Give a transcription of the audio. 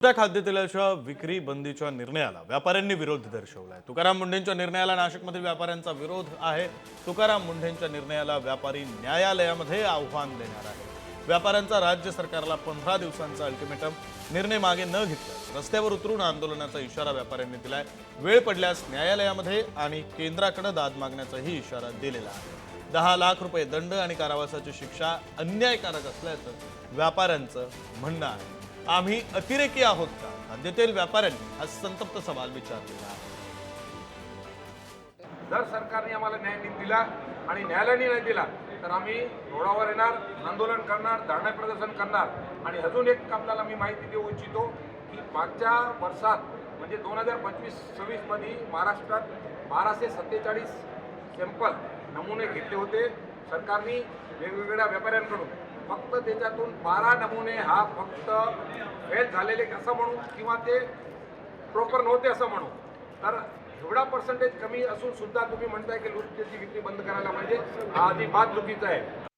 त्या खाद्यतेलाच्या विक्री बंदीच्या निर्णयाला व्यापाऱ्यांनी विरोध दर्शवलाय। तुकाराम मुंढेंच्या निर्णयाला नाशिकमधील व्यापाऱ्यांचा विरोध आहे। तुकाराम मुंढेंच्या निर्णयाला व्यापारी न्यायालयामध्ये आव्हान देणार आहे। व्यापाऱ्यांचा राज्य सरकारला 15 दिवसांचा अल्टिमेटम, निर्णय मागे न घेतल्यास रस्त्यावर उतरून आंदोलनाचा इशारा व्यापाऱ्यांनी दिलाय। वेळ पडल्यास न्यायालयामध्ये आणि केंद्राकडे दाद मागण्याचाही इशारा दिलेला आहे। 10 लाख रुपये दंड आणि कारावासाची शिक्षा अन्यायकारक असल्याचं व्यापाऱ्यांचं म्हणणं आहे। आम्ही अतिरेकी आहोत का? खाद्यतेल व्यापाऱ्यांनी हा संतप्त सवाल विचारलेला आहे। जर सरकारने आम्हाला न्याय नाही दिला आणि न्यायालयाने नाही दिला तर आम्ही रोडावर येणार, आंदोलन करणार, धरणे प्रदर्शन करणार। आणि अजून एक आपल्याला मी माहिती देऊ इच्छितो की मागच्या वर्षात म्हणजे 2025-26 मध्ये महाराष्ट्रात 1247 सॅम्पल नमुने घेतले होते सरकारने वेगवेगळ्या व्यापाऱ्यांकडून। फक्त त्याच्यातून 12 नमुने हा फक्त फेल झालेले असं म्हणू किंवा ते प्रॉपर नव्हते असं म्हणू। तर एवढा पर्सेंटेज कमी असून सुद्धा तुम्ही म्हणताय की लूटची विक्री बंद करायला म्हणजे हा अजिबात चुकीचं आहे।